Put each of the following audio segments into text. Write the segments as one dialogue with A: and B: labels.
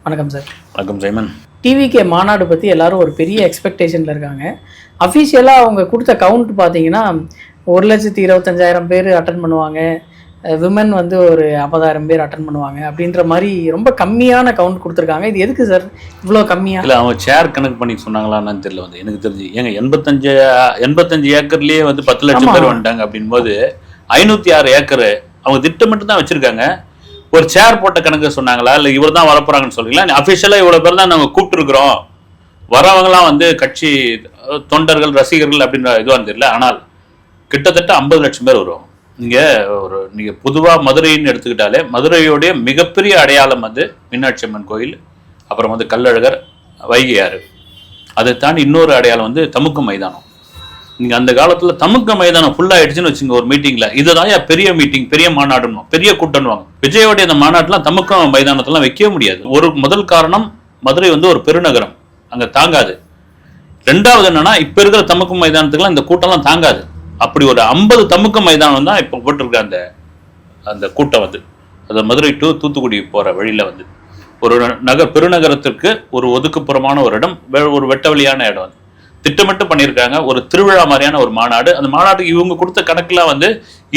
A: வணக்கம் சார்.
B: வணக்கம் Simon.
A: TVK மாநாடு பற்றி எல்லாரும் ஒரு பெரிய எக்ஸ்பெக்டேஷனில் இருக்காங்க. அஃபிஷியலாக அவங்க கொடுத்த கவுண்ட் பார்த்தீங்கன்னா 1,25,000 பேர் அட்டன் பண்ணுவாங்க, விமன் வந்து ஒரு 50,000 பேர் அட்டன் பண்ணுவாங்க அப்படின்ற மாதிரி ரொம்ப கம்மியான கவுண்ட் கொடுத்துருக்காங்க. இது எதுக்கு சார் இவ்வளோ கம்மியாக?
B: இல்லை, அவங்க ஷேர் கணக்கு பண்ணி சொன்னாங்களான்னு தெரியல. வந்து எனக்கு தெரிஞ்சு ஏங்க 85 ஏக்கர்லேயே வந்து 10 லட்சம் பேர் வந்துட்டாங்க அப்படின்போது 506 ஏக்கர் அவங்க திட்டமிட்டு தான் வச்சுருக்காங்க. ஒரு சேர் போட்ட கணக்கு சொன்னாங்களா, இல்லை இவர் தான் வரப்போறாங்கன்னு சொல்றீங்களா? அஃபிஷியலாக இவ்வளோ பேர் தான் நாங்கள் கூப்பிட்டுருக்குறோம், வரவங்களாம் வந்து கட்சி தொண்டர்கள் ரசிகர்கள் அப்படின்ற இதுவாக தெரியல. ஆனால் கிட்டத்தட்ட 50 லட்சம் பேர் வருவாங்க. நீங்கள் பொதுவாக மதுரைன்னு எடுத்துக்கிட்டாலே மதுரையோடைய மிகப்பெரிய அடையாளம் வந்து மீனாட்சி அம்மன் கோயில், அப்புறம் வந்து கள்ளழகர், வைகை ஆறு. அதை தாண்டி இன்னொரு அடையாளம் வந்து தமுக்க மைதானம். நீங்கள் அந்த காலத்தில் தமுக்க மைதானம் ஃபுல்லாகிடுச்சுன்னு வச்சுங்க ஒரு மீட்டிங்கில், இதுதான் பெரிய மீட்டிங், பெரிய மாநாடுன்னு, பெரிய கூட்டம்னுவாங்க. விஜயோடைய அந்த மாநாட்டெலாம் தமுக்க மைதானத்தெல்லாம் வைக்கவே முடியாது. ஒரு முதல் காரணம், மதுரை வந்து ஒரு பெருநகரம், அங்கே தாங்காது. ரெண்டாவது என்னன்னா, இப்போ இருக்கிற தமுக்க மைதானத்துக்குலாம் இந்த கூட்டம்லாம் தாங்காது. அப்படி ஒரு 50 தமுக்க மைதானம் தான் இப்போ போட்டிருக்க அந்த கூட்டம் வந்து அது மதுரை டு தூத்துக்குடி போகிற வழியில் வந்து ஒரு பெருநகரத்திற்கு ஒரு ஒதுக்குப்புறமான ஒரு இடம், ஒரு வெட்ட வழியான இடம் வந்து திட்டமிட்டு பண்ணியிருக்காங்க. ஒரு திருவிழா மாதிரியான ஒரு மாநாடு. அந்த மாநாட்டுக்கு இவங்க கொடுத்த கணக்குலாம் வந்து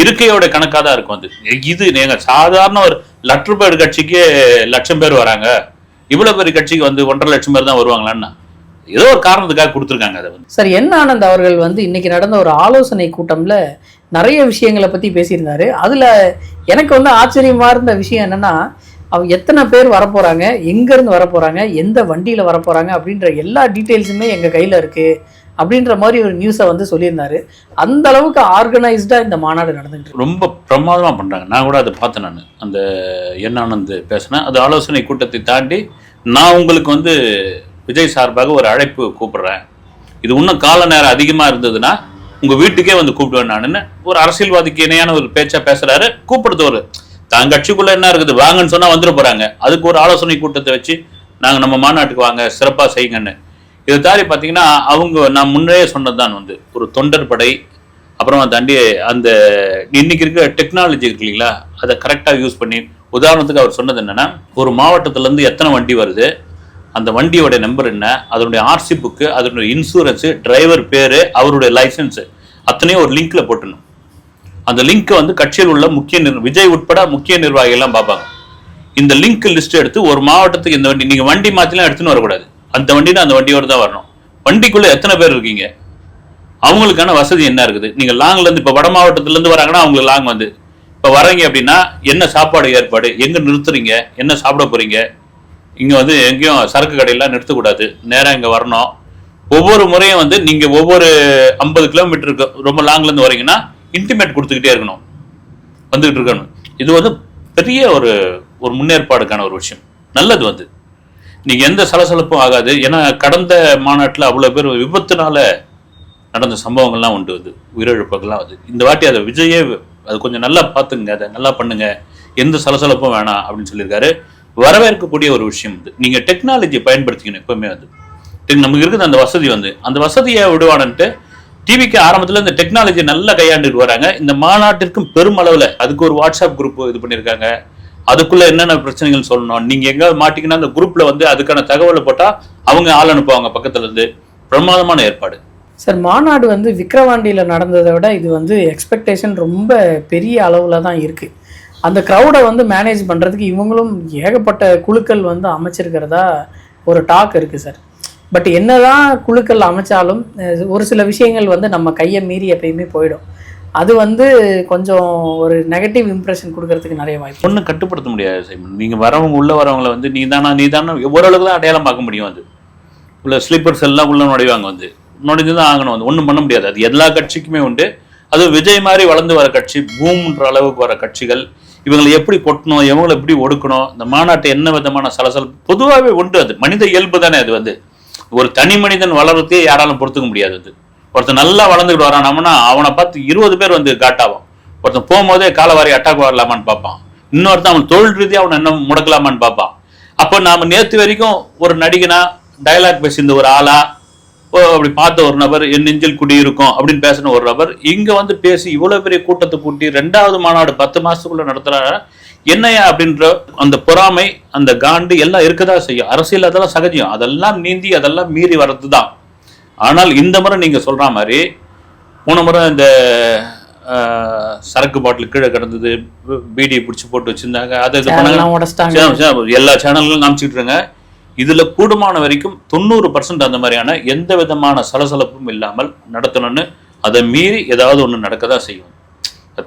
B: இருக்கையோட கணக்காக தான் இருக்கும். வந்து இது நீங்க சாதாரண ஒரு லட்சம் கட்சிக்கு 1,00,000 பேர் வராங்க, இவ்வளவு பெரிய கட்சிக்கு வந்து 1.5 லட்சம் பேர் தான் வருவாங்களான்னா ஏதோ ஒரு காரணத்துக்காக கொடுத்துருக்காங்க. அதை வந்து
A: சார் என் ஆனந்த் அவர்கள் வந்து இன்னைக்கு நடந்த ஒரு ஆலோசனை கூட்டம்ல நிறைய விஷயங்களை பத்தி பேசியிருந்தாரு. அதுல எனக்கு வந்து ஆச்சரியமா இருந்த விஷயம் என்னன்னா, அவங்க எத்தனை பேர் வரப்போறாங்க, எங்கேருந்து வரப்போறாங்க, எந்த வண்டியில் வரப்போறாங்க அப்படின்ற எல்லா டீட்டெயில்ஸுமே எங்கள் கையில் இருக்குது அப்படின்ற மாதிரி ஒரு நியூஸை வந்து சொல்லியிருந்தாரு. அந்த அளவுக்கு ஆர்கனைஸ்டாக இந்த மாநாடு நடந்துட்டு
B: ரொம்ப பிரமாதமாக பண்ணுறாங்க. நான் கூட அதை பார்த்தேன். நான் அந்த என்னானந்து பேசினேன். அது ஆலோசனை கூட்டத்தை தாண்டி நான் உங்களுக்கு வந்து விஜய் சார்பாக ஒரு அழைப்பு கூப்பிடுறேன், இது இன்னும் கால நேரம் அதிகமாக இருந்ததுன்னா உங்கள் வீட்டுக்கே வந்து கூப்பிடுவேன் நானுன்னு ஒரு அரசியல்வாதிக்கு இணையான ஒரு பேச்சாக பேசுகிறாரு. கூப்பிடுறது ஒரு தான் கட்சிக்குள்ள என்ன இருக்குது வாங்கன்னு சொன்னா வந்துட போறாங்க. அதுக்கு ஒரு ஆலோசனை கூட்டத்தை வச்சு நாங்க நம்ம மாநாட்டுக்கு வாங்க, சிறப்பா செய்யுங்கன்னு. இதை தாண்டி பாத்தீங்கன்னா அவங்க நான் முன்னே சொன்னதுதான் வந்து ஒரு தொண்டர் படை, அப்புறமா தாண்டி அந்த இன்னைக்கு இருக்கிற டெக்னாலஜி இருக்கு இல்லைங்களா, அதை கரெக்டா யூஸ் பண்ணி, உதாரணத்துக்கு அவர் சொன்னது என்னன்னா, ஒரு மாவட்டத்துல இருந்து எத்தனை வண்டி வருது, அந்த வண்டியோட நம்பர் என்ன, அதனுடைய ஆர்சி புக்கு, அதனுடைய இன்சூரன்ஸ், டிரைவர் பேரு, அவருடைய லைசன்ஸ் அத்தனையும் ஒரு லிங்க்ல போட்டணும். அந்த லிங்க் வந்து கட்சியில் உள்ள விஜய் உட்பட முக்கிய நிர்வாகிகள் எல்லாம் பார்ப்பாங்க. இந்த லிங்க் லிஸ்ட் எடுத்து ஒரு மாவட்டத்துக்கு இந்த வண்டி, நீங்க வண்டி மாத்திலாம் எடுத்துன்னு வரக்கூடாது, அந்த வண்டினா அந்த வண்டியோட தான் வரணும். வண்டிக்குள்ள எத்தனை பேர் இருக்கீங்க, அவங்களுக்கான வசதி என்ன இருக்குது, நீங்க லாங்ல இருந்து இப்ப வட மாவட்டத்துல இருந்து வராங்கன்னா அவங்களுக்கு லாங் வந்து இப்ப வரீங்க அப்படின்னா என்ன சாப்பாடு ஏற்பாடு, எங்க நிறுத்துறீங்க, என்ன சாப்பிட போறீங்க, இங்க வந்து எங்கேயும் சரக்கு கடையெல்லாம் நிறுத்தக்கூடாது, நேரம் இங்க வரணும். ஒவ்வொரு முறையும் வந்து நீங்க ஒவ்வொரு 50 கிலோமீட்டருக்கு ரொம்ப லாங்ல இருந்து வரீங்கன்னா இன்டிமேட் கொடுத்துக்கிட்டே இருக்கணும், வந்துகிட்டு இருக்கணும். இது வந்து பெரிய ஒரு முன்னேற்பாடுக்கான ஒரு விஷயம். நல்லது வந்து நீங்க எந்த சலசலப்பும் ஆகாது. ஏன்னா கடந்த மாநாட்டில் அவ்வளவு பேர் விபத்துனால நடந்த சம்பவங்கள்லாம் உண்டு, வந்து உயிரிழப்புகள்லாம் வந்து. இந்த வாட்டி அதை விஜயே அது கொஞ்சம் நல்லா பார்த்துங்க, அதை நல்லா பண்ணுங்க, எந்த சலசலப்பும் வேணாம் அப்படின்னு சொல்லியிருக்காரு. வரவேற்கக்கூடிய ஒரு விஷயம் வந்து நீங்க டெக்னாலஜியை பயன்படுத்திக்கணும். எப்பவுமே வந்து நமக்கு இருக்குது அந்த வசதி, வந்து அந்த வசதியை விடுவானுட்டு டிவிக்கு ஆரம்பத்தில் இந்த டெக்னாலஜி நல்லா கையாண்டுட்டு வராங்க. இந்த மாநாட்டிற்கும் பெருமளவில் அதுக்கு ஒரு வாட்ஸ்அப் குரூப் இது பண்ணியிருக்காங்க. அதுக்குள்ள என்னென்ன பிரச்சனைகள் சொல்லணும், நீங்க எங்காவது மாட்டிங்கன்னா அந்த குரூப்ல வந்து அதுக்கான தகவலை போட்டா அவங்க ஆள் அனுப்புவாங்க பக்கத்துல இருந்து. பிரமாதமான ஏற்பாடு
A: சார். மாநாடு வந்து விக்கிரவாண்டியில நடந்ததை விட இது வந்து எக்ஸ்பெக்டேஷன் ரொம்ப பெரிய அளவுல தான் இருக்கு. அந்த க்ரௌடை வந்து மேனேஜ் பண்றதுக்கு இவங்களும் ஏகப்பட்ட குழுக்கள் வந்து அமைச்சிருக்கிறதா ஒரு டாக் இருக்கு சார். பட் என்னதான் குழுக்கள் அமைச்சாலும் ஒரு சில விஷயங்கள் வந்து நம்ம கையை மீறி எப்பயுமே போயிடும். அது வந்து கொஞ்சம் ஒரு நெகட்டிவ் இம்ப்ரெஷன் கொடுக்கறதுக்கு நிறைய வாய்ப்பு.
B: ஒன்றும் கட்டுப்படுத்த முடியாது சைமன். நீங்கள் வரவங்க உள்ள வரவங்களை வந்து நீ தானே ஓரளவுக்கு தான் அடையாளம் பார்க்க முடியும். அது உள்ள ஸ்லீப்பர்ஸ் எல்லாம் உள்ள நுழைவாங்க, வந்து நுழைஞ்சு தான் ஆகணும், வந்து ஒன்றும் பண்ண முடியாது. அது எல்லா கட்சிக்குமே உண்டு. அது விஜய் மாதிரி வளர்ந்து வர கட்சி, பூம்ன்ற அளவுக்கு வர கட்சிகள், இவங்களை எப்படி கொட்டணும், இவங்களை எப்படி ஒடுக்கணும், இந்த மாநாட்டை என்ன விதமான சலசலப்பு பொதுவாகவே உண்டு. அது மனித இயல்பு தானே. அது வந்து ஒரு தனி மனிதன் வளர்றதே யாராலும் பொறுத்துக்க முடியாது. அது ஒருத்தன் நல்லா வளர்ந்துக்கிட்டு வரானோம்னா அவனை பார்த்து 20 பேர் வந்து காட்டாவான். ஒருத்தன் போகும்போதே காலவாரி அட்டாக் வரலாமான்னு பார்ப்பான். இன்னொருத்தன் அவன் தொழில் ரீதியாக அவனை என்ன முடக்கலாமான்னு பார்ப்பான். அப்போ நாம நேற்று வரைக்கும் ஒரு நடிகனா டயலாக் பேசியிருந்த ஒரு ஆளா அப்படி பார்த்த ஒரு நபர், என் நெஞ்சில் குடியிருக்கும் அப்படின்னு பேசின ஒரு நபர் இங்க வந்து பேசி இவ்வளவு பெரிய கூட்டத்தை கூட்டி 2வது மாநாடு 10 மாசத்துக்குள்ள நடத்துறாரு. என்னையா அப்படின்ற அந்த பொறாமை, அந்த காண்டு எல்லாம் இருக்கதா செய்யும். அரசியல் அதெல்லாம் சகஜம், அதெல்லாம் நீந்தி அதெல்லாம் மீறி வர்றது தான். ஆனால் இந்த முறை நீங்க சொல்ற மாதிரி போன முறை இந்த சரக்கு பாட்டில் கீழே கிடந்தது, பீடி பிடிச்சி போட்டு வச்சிருந்தாங்க, அதை எல்லா சேனல்களும் காமிச்சுட்டு இதுல கூடுமான வரைக்கும் 90% அந்த மாதிரியான எந்த விதமான சலசலப்பும் இல்லாமல் நடத்தணும்னு, அதை மீறி ஏதாவது ஒன்று நடக்கதான் செய்யும்.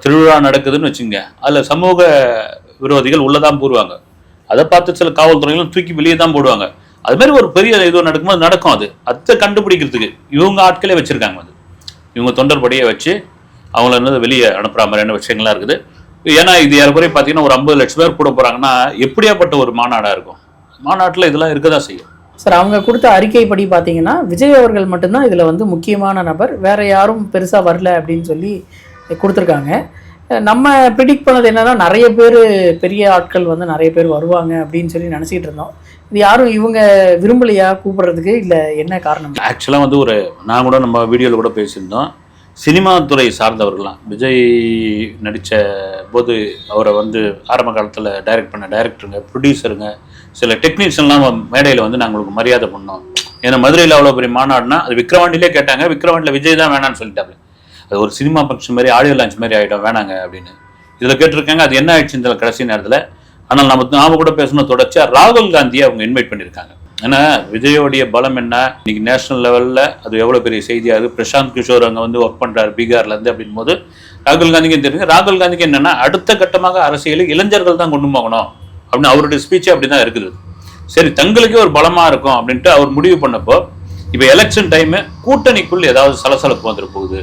B: திருவிழா நடக்குதுன்னு வச்சுங்க, அதுல சமூக விரோதிகள் உள்ளதான் போடுவாங்க, அதை பார்த்து சில காவல்துறைகளும் தூக்கி வெளியே தான் போடுவாங்க. அது மாதிரி ஒரு பெரிய இது நடக்கும்போது நடக்கும். அதை கண்டுபிடிக்கிறதுக்கு இவங்க ஆட்களே வச்சிருக்காங்க. இவங்க தொண்டர்படியை வச்சு அவங்கள வந்து வெளியே அனுப்புற மாதிரியான விஷயங்கள்லாம் இருக்குது. ஏன்னா இது ஏறக்குறைய பார்த்தீங்கன்னா ஒரு 50 லட்சம் பேர் கூட போறாங்கன்னா எப்படியாப்பட்ட ஒரு மாநாடா இருக்கும். மாநாட்டில் இதெல்லாம் இருக்கதான் செய்யும்.
A: சார், அவங்க கொடுத்த அறிக்கைப்படி பார்த்தீங்கன்னா விஜய் அவர்கள் மட்டும்தான் இதில் வந்து முக்கியமான நபர், வேற யாரும் பெருசாக வரல அப்படின்னு சொல்லி கொடுத்துருக்காங்க. நம்ம ப்ரிடிக்ட் பண்ணது என்னன்னா நிறைய பேர், பெரிய ஆட்கள் வந்து நிறைய பேர் வருவாங்க அப்படின்னு சொல்லி நினச்சிக்கிட்டு இருந்தோம். இது யாரும் இவங்க விரும்பலையா கூப்பிடுறதுக்கு, இல்லை என்ன காரணம்?
B: ஆக்சுவலாக வந்து நான் கூட நம்ம வீடியோவில் கூட பேசியிருந்தோம், சினிமா துறை சார்ந்தவர்கள்லாம் விஜய் நடித்த போது அவரை வந்து ஆரம்ப காலத்தில் டைரக்ட் பண்ண டைரக்டருங்க, ப்ரொடியூசருங்க, சில டெக்னீஷியன்லாம் மேடையில் வந்து நாங்கள் உங்களுக்கு மரியாதை பண்ணோம். ஏன்னா மதுரையில் அவ்வளோ பெரிய மாநாடுனா அது விக்ரவாண்டிலே கேட்டாங்க, விக்ரவாண்டியில் விஜய் தான் வேணான்னு சொல்லிட்டாங்க. அது ஒரு சினிமா ஃபங்க்ஷன் மாதிரி, ஆடியோ லான்ச் மாதிரி ஆகிட்டோம், வேணாங்க அப்படின்னு இதில் கேட்டிருக்காங்க. அது என்ன ஆயிடுச்சு இந்த கடைசி நேரத்தில். ஆனால் நாம கூட பேசணும், தொடர்ச்சியாக ராகுல் காந்தியை அவங்க இன்வைட் பண்ணியிருக்காங்க. ஏன்னா விஜயோடைய பலம் என்ன, இன்னைக்கு நேஷனல் லெவலில் அது எவ்வளோ பெரிய செய்தியாக. பிரசாந்த் கிஷோர் அங்கே வந்து ஒர்க் பண்ணுறாரு பீகார்லேருந்து அப்படின் போது ராகுல் காந்திக்கு தெரியுங்க. ராகுல் காந்திக்கு என்னென்னா அடுத்த கட்டமாக அரசியலில் இளைஞர்கள் தான் கொண்டு போகணும் அப்படின்னு அவருடைய ஸ்பீச்சே அப்படி தான் இருக்குது. சரி, தங்களுக்கே ஒரு பலமாக இருக்கும் அப்படின்ட்டு அவர் முடிவு பண்ணப்போ, இப்போ எலெக்ஷன் டைமு கூட்டணிக்குள் ஏதாவது சலசலப்பு வந்துட போகுது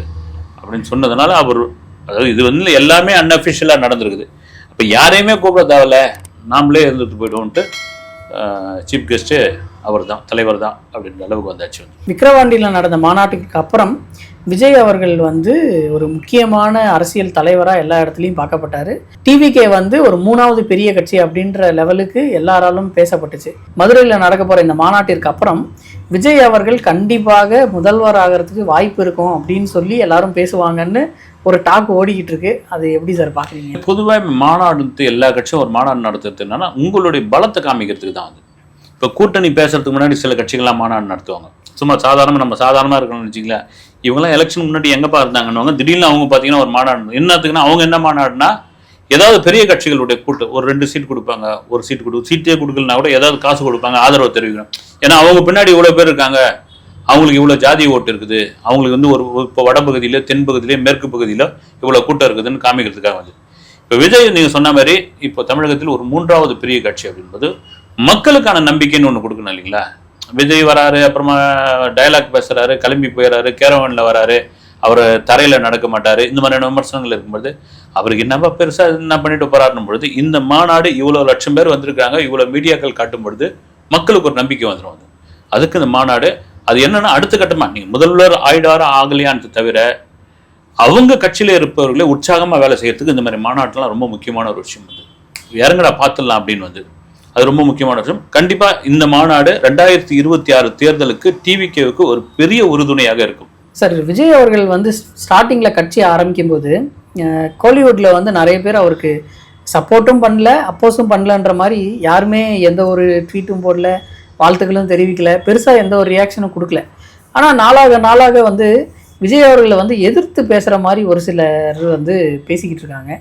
B: அப்படின்னு சொன்னதுனால அவர், அதாவது இது வந்து எல்லாமே அன்அஃபிஷியலாக நடந்திருக்குது. அப்போ யாரையுமே கூப்பிட தேவையில்ல, நாமளே இருந்துட்டு போய்டுவோன்ட்டு சீஃப் கெஸ்ட்டு அவர் தான், தலைவர் தான் அப்படின்ற அளவுக்கு வந்தாச்சு.
A: விக்கிரவாண்டியில் நடந்த மாநாட்டுக்கு அப்புறம் விஜய் அவர்கள் வந்து ஒரு முக்கியமான அரசியல் தலைவராக எல்லா இடத்துலையும் பார்க்கப்பட்டார். டிவிகே வந்து ஒரு 3வது பெரிய கட்சி அப்படின்ற லெவலுக்கு எல்லாராலும் பேசப்பட்டுச்சு. மதுரையில் நடக்க போகிற இந்த மாநாட்டிற்கு அப்புறம் விஜய் அவர்கள் கண்டிப்பாக முதல்வர் ஆகிறதுக்கு வாய்ப்பு இருக்கும் அப்படின்னு சொல்லி எல்லாரும் பேசுவாங்கன்னு ஒரு டாக் ஓடிக்கிட்டு இருக்கு. அது எப்படி சார் பார்க்குறீங்க?
B: பொதுவாக மாநாடு எல்லா கட்சியும் ஒரு மாநாடு நடத்துறது என்னன்னா உங்களுடைய பலத்தை காமிக்கிறதுக்கு தான். அது இப்போ கூட்டணி பேசுறதுக்கு முன்னாடி சில கட்சிகள்லாம் மாநாடு நடத்துவாங்க. சும்மா சாதாரணமாக நம்ம சாதாரணமாக இருக்கணும்னு வச்சுங்களேன். இவங்கெல்லாம் எலெக்ஷன் முன்னாடி எங்கேப்பா இருந்தாங்கன்னு திடீர்னு அவங்க பார்த்தீங்கன்னா ஒரு மாநாடு என்னத்துக்குன்னா, அவங்க என்ன மாநாடுனா ஏதாவது பெரிய கட்சிகளுடைய கூட்டம், ஒரு 2 சீட் கொடுப்பாங்க, ஒரு சீட்டே கொடுக்கலனா கூட ஏதாவது காசு கொடுப்பாங்க, ஆதரவு தெரிவிக்கணும். ஏன்னா அவங்க பின்னாடி இவ்வளோ பேர் இருக்காங்க, அவங்களுக்கு இவ்வளோ ஜாதி ஓட்டு இருக்குது, அவங்களுக்கு வந்து ஒரு இப்போ வடபகுதியிலோ தென் பகுதியிலோ மேற்கு பகுதியிலோ இவ்வளோ கூட்டம் இருக்குதுன்னு காமிக்கிறதுக்காக வந்து. இப்போ விஜய் நீங்கள் சொன்ன மாதிரி இப்போ தமிழகத்தில் ஒரு 3வது பெரிய கட்சி அப்படின்பது மக்களுக்கான நம்பிக்கைன்னு ஒன்று கொடுக்கணும் இல்லைங்களா? விஜய் வராரு, அப்புறமா டயலாக் பேசுறாரு, கிளம்பி போயிடறாரு, கேரவனில் வராரு, அவர் தரையில் நடக்க மாட்டார், இந்த மாதிரியான விமர்சனங்கள் இருக்கும்போது அவருக்கு என்னப்பா பெருசாக என்ன பண்ணிட்டு போறாருன்னும் பொழுது இந்த மாநாடு இவ்வளோ லட்சம் பேர் வந்திருக்காங்க, இவ்வளோ மீடியாக்கள் காட்டும் பொழுது மக்களுக்கு ஒரு நம்பிக்கை வந்துடும். அதுக்கு இந்த மாநாடு அது என்னன்னா அடுத்த கட்டமா நீங்க முதல்வர் ஆயிடாரம் ஆகலையான்னு தவிர அவங்க கட்சியில இருப்பவர்களே உற்சாகமா வேலை செய்யறதுக்கு இந்த மாதிரி மாநாட்டெல்லாம் ரொம்ப முக்கியமான ஒரு விஷயம். வந்து இறங்கடா பார்த்துடலாம் அப்படின்னு வந்து அது ரொம்ப முக்கியமான விஷயம். கண்டிப்பா இந்த மாநாடு 2026 தேர்தலுக்கு டிவிகேவுக்கு ஒரு பெரிய உறுதுணையாக இருக்கும்.
A: சார், விஜய் அவர்கள் வந்து ஸ்டார்டிங்ல கட்சி ஆரம்பிக்கும் போது கோலிவுட்ல வந்து நிறைய பேர் அவருக்கு சப்போர்ட்டும் பண்ணல, அப்போஸும் பண்ணலன்ற மாதிரி யாருமே எந்த ஒரு ட்வீட்டும் போடல, வாழ்த்துக்களும் தெரிவிக்கல, பெருசாக எந்த ஒரு ரியாக்ஷனும் கொடுக்கல. ஆனால் நாளாக வந்து விஜய் அவர்களை வந்து எதிர்த்து பேசுகிற மாதிரி ஒரு சிலர் வந்து பேசிக்கிட்டு இருக்காங்க.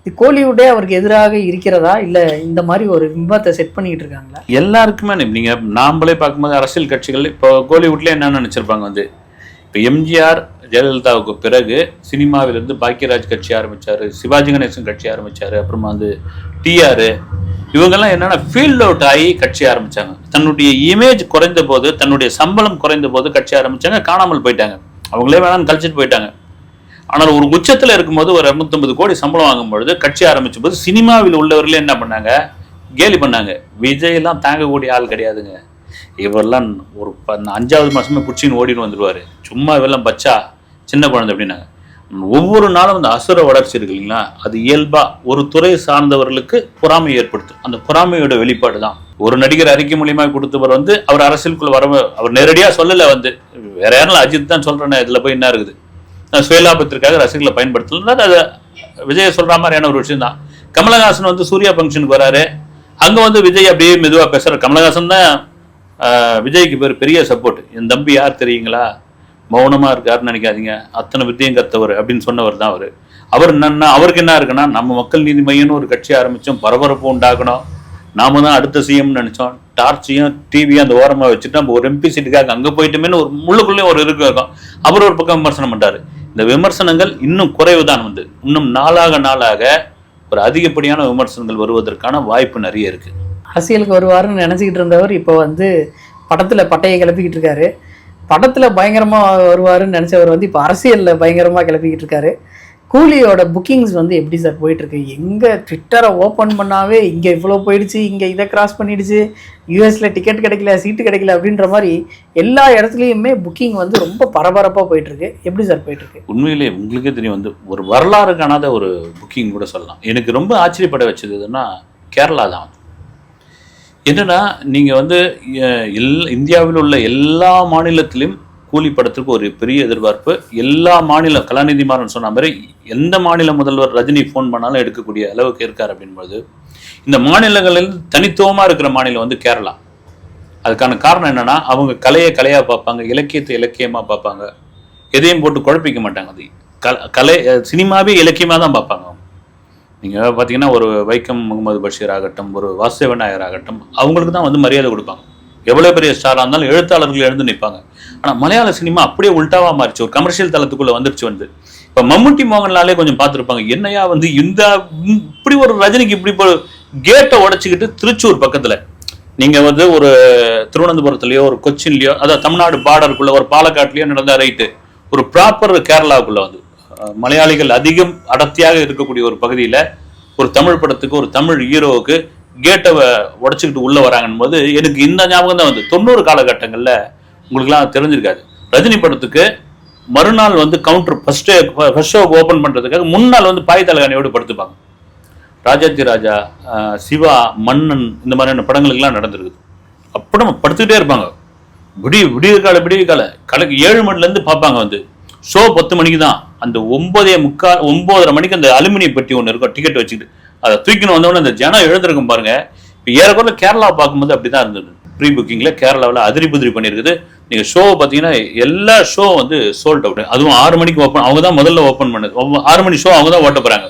A: இது கோலிவுட்டே அவருக்கு எதிராக இருக்கிறதா, இல்லை இந்த மாதிரி ஒரு பிம்பத்தை செட் பண்ணிக்கிட்டு இருக்காங்களா?
B: எல்லாருக்குமே நீங்கள் நாம்பளே பார்க்கும்போது அரசியல் கட்சிகள் இப்போ கோலிவுட்லேயே என்ன நினச்சிருப்பாங்க வந்து, இப்போ எம்ஜிஆர் ஜெயலலிதாவுக்கு பிறகு சினிமாவிலிருந்து பாக்கியராஜ் கட்சி ஆரம்பித்தார், சிவாஜி கணேசன் கட்சி ஆரம்பித்தார், அப்புறமா வந்து டிஆர், இவங்கெல்லாம் என்னன்னா ஃபீல்ட் அவுட் ஆகி கட்சி ஆரம்பிச்சாங்க. தன்னுடைய இமேஜ் குறைந்த போது, தன்னுடைய சம்பளம் குறைந்த போது கட்சி ஆரம்பிச்சாங்க, காணாமல் போயிட்டாங்க, அவங்களே வேணாம்னு கழிச்சிட்டு போயிட்டாங்க. ஆனால் ஒரு உச்சத்தில் இருக்கும்போது ஒரு 250 கோடி சம்பளம் வாங்கும்பொழுது கட்சி ஆரம்பிச்ச போது சினிமாவில் உள்ளவர்களே என்ன பண்ணாங்க, கேலி பண்ணாங்க. விஜய் எல்லாம் தாங்கக்கூடிய ஆள் கிடையாதுங்க, இவரெல்லாம் ஒரு 5வது மாசமே பிடிச்சின்னு ஓடின்னு வந்துடுவாரு, சும்மா இவெல்லாம் பச்சா சின்ன குழந்தை அப்படின்னாங்க. ஒவ்வொரு நாளும் அந்த அசுர வளர்ச்சி இருக்கு இல்லைங்களா, அது இயல்பா ஒரு துறை சார்ந்தவர்களுக்கு பொறாமை ஏற்படுத்தும். அந்த பொறாமையோட வெளிப்பாடு தான். ஒரு நடிகர் அறிக்கை மூலியமா கொடுத்தவர் வந்து அவர் அரசியலுக்குள்ள வர, அவர் நேரடியா சொல்லல, வந்து வேற யாரும் அஜித் தான் சொல்றேன், இதுல போய் என்ன இருக்குது, சுயலாபத்திற்காக ரசிகர்களை பயன்படுத்தலாம், அது விஜய் சொல்ற மாதிரியான ஒரு விஷயம் தான். கமலஹாசன் வந்து சூர்யா ஃபங்க்ஷனுக்கு வராரு, அங்க வந்து விஜய் அப்படியே மெதுவா பேசுறாரு. கமலஹாசன் தான் விஜய்க்கு பேர் பெரிய சப்போர்ட். என் தம்பி யார் தெரியுங்களா, மௌனமா இருக்காருன்னு நினைக்காதீங்க, அத்தனை வித்தியம் கத்தவர் அப்படின்னு சொன்னவர் தான் அவரு. அவர் என்னன்னா, அவருக்கு என்ன இருக்குன்னா, நம்ம மக்கள் நீதி மையம்னு ஒரு கட்சி ஆரம்பிச்சோம், பரபரப்பு உண்டாக்கணும், நாம தான் அடுத்த சிஎம் நினைச்சோம், டார்ச்சையும் டிவியும் அந்த ஓரமா வச்சுட்டு நம்ம ஒரு எம்பி சீட்டுக்காக அங்க போயிட்டுமேன்னு ஒரு முள்ளுக்குள்ளேயும் ஒரு இருக்கும். அவர் ஒரு பக்கம் விமர்சனம் பண்றாரு. இந்த விமர்சனங்கள் இன்னும் குறைவுதான், வந்து இன்னும் நாளாக ஒரு அதிகப்படியான விமர்சனங்கள் வருவதற்கான வாய்ப்பு நிறைய இருக்கு.
A: அரசியலுக்கு வருவாருன்னு நினைச்சுக்கிட்டு இருந்தவர் இப்போ வந்து படத்துல பட்டையை கிளப்பிக்கிட்டு இருக்காரு. படத்துல பயங்கரமா வருவாருன்னு நினைச்சவர் வந்து இப்போ அரசியல்ல பயங்கரமா கிளப்பிக்கிட்டு இருக்காரு. கூலியோட புக்கிங்ஸ் வந்து எப்படி சார் போயிட்டுருக்கு? எங்கே ட்விட்டரை ஓப்பன் பண்ணாவே இங்கே இவ்வளோ போயிடுச்சு, இங்கே இதை கிராஸ் பண்ணிடுச்சு, யூஎஸில் டிக்கெட் கிடைக்கல, சீட்டு கிடைக்கல அப்படின்ற மாதிரி எல்லா இடத்துலையுமே புக்கிங் வந்து ரொம்ப பரபரப்பாக போயிட்டுருக்கு. எப்படி சார் போயிட்டுருக்கு?
B: உண்மையிலே உங்களுக்கே தெரியும், வந்து ஒரு வரலாறு காணாத ஒரு புக்கிங் கூட சொல்லலாம். எனக்கு ரொம்ப ஆச்சரியப்பட வச்சதுன்னா கேரளா தான். என்னன்னா, நீங்கள் வந்து இந்தியாவில் உள்ள எல்லா மாநிலத்திலும் கூலி படத்துக்கு ஒரு பெரிய எதிர்பார்ப்பு. எல்லா மாநிலம், கலாநிதி மாறன் சொன்ன மாதிரி எந்த மாநில முதல்வர் ரஜினி ஃபோன் பண்ணாலும் எடுக்கக்கூடிய அளவுக்கு இருக்கார் அப்படின்போது, இந்த மாநிலங்களில் தனித்துவமாக இருக்கிற மாநிலம் வந்து கேரளா. அதுக்கான காரணம் என்னன்னா, அவங்க கலையாக பார்ப்பாங்க, இலக்கியத்தை இலக்கியமாக பார்ப்பாங்க, எதையும் போட்டு குழப்பிக்க மாட்டாங்க. அது கலை சினிமாவே இலக்கியமாக தான் பார்ப்பாங்க. நீங்கள் பார்த்தீங்கன்னா, ஒரு வைக்கம் முகமது பஷீர் ஆகட்டும், ஒரு வாசுதேவ நாயர் ஆகட்டும், அவங்களுக்கு தான் வந்து மரியாதை கொடுப்பாங்க. எவ்வளோ பெரிய ஸ்டாராக இருந்தாலும் எழுத்தாளர்கள் எழுந்து நிற்பாங்க. ஆனால் மலையாள சினிமா அப்படியே உல்டாவாக மாறிச்சு, ஒரு கமர்ஷியல் தளத்துக்குள்ளே வந்துருச்சு. வந்து இப்போ மம்முட்டி மோகன்லாலே கொஞ்சம் பார்த்துருப்பாங்க, என்னையா வந்து இந்த இப்படி ஒரு ரஜினிக்கு இப்படி கேட்டை உடைச்சிக்கிட்டு திருச்சூர் பக்கத்தில் நீங்கள் வந்து ஒரு திருவனந்தபுரத்துலையோ ஒரு கொச்சின்லையோ, அதாவது தமிழ்நாடு பார்டருக்குள்ளே ஒரு பாலக்காட்லையோ நடந்தா ரைட்டு, ஒரு ப்ராப்பர் கேரளாவுக்குள்ளே வந்து மலையாளிகள் அதிகம் அடர்த்தியாக இருக்கக்கூடிய ஒரு பகுதியில் ஒரு தமிழ் படத்துக்கு, ஒரு தமிழ் ஹீரோவுக்கு கேட்டை உடைச்சிக்கிட்டு உள்ளே வராங்கன்னு போது எனக்கு இந்த ஞாபகம் தான் வந்து 90 காலகட்டங்களில் உங்களுக்குலாம் தெரிஞ்சிருக்காது. ரஜினி படத்துக்கு மறுநாள் வந்து கவுண்டர் ஃபர்ஸ்ட் ஷோ ஓப்பன் பண்ணுறதுக்காக முன்னாள் வந்து பாய் தலைகாணியோடு படுத்துப்பாங்க. ராஜாத்தி ராஜா, சிவா, மன்னன், இந்த மாதிரியான படங்களுக்கெல்லாம் நடந்திருக்குது. அப்போ நம்ம படுத்துக்கிட்டே இருப்பாங்க. விடிய கால கலைக்கு 7 மணிலேருந்து பார்ப்பாங்க. வந்து ஷோ 10 மணிக்கு தான். அந்த 9:45 மணிக்கு அந்த அலுமினிய பெட்டி ஒன்று இருக்கும், டிக்கெட் வச்சுக்கிட்டு அதை தூக்கின்னு வந்தோடனே அந்த ஜனம் எழுந்திருக்கும் பாருங்க. இப்போ ஏறக்குறைய கேரளா பார்க்கும்போது அப்படிதான் இருந்தது. ப்ரீ புக்கிங்கில் கேரளாவில் அதிரி புதிரி பண்ணியிருக்குது. நீங்கள் ஷோ பார்த்தீங்கன்னா எல்லா ஷோ வந்து சோல்ட் அவுட். அதுவும் 6 மணிக்கு ஓப்பன், அவங்க தான் முதல்ல ஓப்பன் பண்ணது. 6 மணி ஷோ அவங்க தான் ஓட்ட போகிறாங்க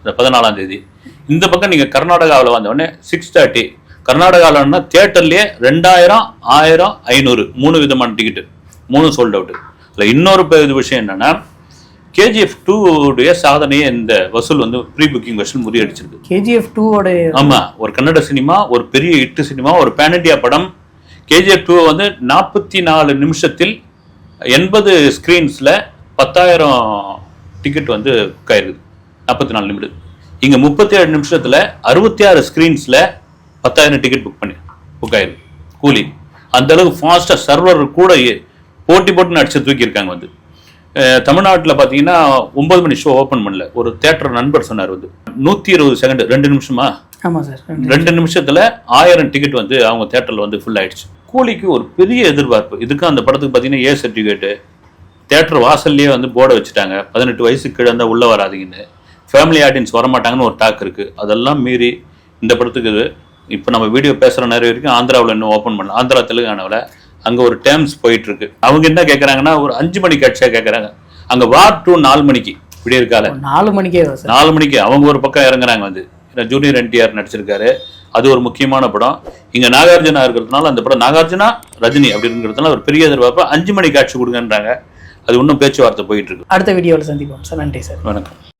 B: இந்த 14ஆம் தேதி. இந்த பக்கம் நீங்கள் கர்நாடகாவில் வந்தோடனே 6:30. கர்நாடகாவில்னா தியேட்டர்லேயே 2000, 1000, 500 3 விதமான டிக்கெட்டு, 3 சோல்ட் அவுட். இல்லை இன்னொரு விஷயம் என்னன்னா, KGF 2 சாதனையை இந்த வசூல் வந்து ப்ரீ புக்கிங் வசூல் முறியடிச்சிருக்கு.
A: KGF 2
B: ஆமா, ஒரு கன்னட சினிமா, ஒரு பெரிய ஹிட் சினிமா, ஒரு பேன் இண்டியா படம். KGF 2 வந்து 44 நிமிஷத்தில் 80 ஸ்கிரீன்ஸ்ல 10,000 டிக்கெட் வந்து புக் ஆயிருக்குது. 44 நிமிடம். இங்க 37 நிமிஷத்துல 66 ஸ்கிரீன்ஸ்ல 10,000 டிக்கெட் புக் ஆயிருக்கு. கூலி அந்த அளவுக்கு ஃபாஸ்டா சர்வர் கூட போட்டு அடிச்சு தூக்கி இருக்காங்க. வந்து தமிழ்நாட்டில் பார்த்தீங்கன்னா 9 மணி ஷோ ஓப்பன் பண்ணல. ஒரு தியேட்டர் நண்பர் சொன்னார், வந்து 120 செகண்ட், 2 நிமிஷமா?
A: ஆமாம் சார்,
B: 2 நிமிஷத்தில் 1000 டிக்கெட் வந்து அவங்க தியேட்டரில் வந்து ஃபுல் ஆயிடுச்சு. கூலிக்கு ஒரு பெரிய எதிர்பார்ப்பு. இதுக்கு அந்த படத்துக்கு பார்த்தீங்கன்னா ஏ சர்டிஃபிகேட்டு, தியேட்டர் வாசல்லையே வந்து போர்டை வச்சுட்டாங்க, 18 வயசுக்கு கீழே இருந்தால் உள்ளே வராதிங்கன்னு. ஃபேமிலி ஆடியன்ஸ் வரமாட்டாங்கன்னு ஒரு டாக் இருக்குது. அதெல்லாம் மீறி இந்த படத்துக்கு இப்போ நம்ம வீடியோ பேசுகிற நேரம் வரைக்கும் ஆந்திராவில் இன்னும் ஓப்பன் பண்ணல. ஆந்திரா தெலுங்கானாவில் அங்கே ஒரு டேர்ம்ஸ் போயிட்டு இருக்கு. அவங்க என்ன கேட்குறாங்கன்னா, ஒரு 5 மணி காட்சியாக கேட்குறாங்க. அங்கே வார் 2 4 மணிக்கு விடிய இருக்கால
A: 4 மணிக்கே
B: 4 மணிக்கு அவங்க ஒரு பக்கம் இறங்குறாங்க. வந்து ஜூனியர் NTR நடிச்சிருக்காரு, அது ஒரு முக்கியமான படம். இங்கே நாகார்ஜுனா இருக்கிறதுனால அந்த படம் நாகார்ஜுனா ரஜினி அப்படிங்கிறதுனால ஒரு பெரிய எதிர்பார்ப்பு. 5 மணி காட்சி கொடுங்கன்றாங்க. அது இன்னும் பேச்சுவார்த்தை போயிட்டு இருக்கு.
A: அடுத்த வீடியோவில் சந்திப்போம் சார். நன்றி சார்.
B: வணக்கம்.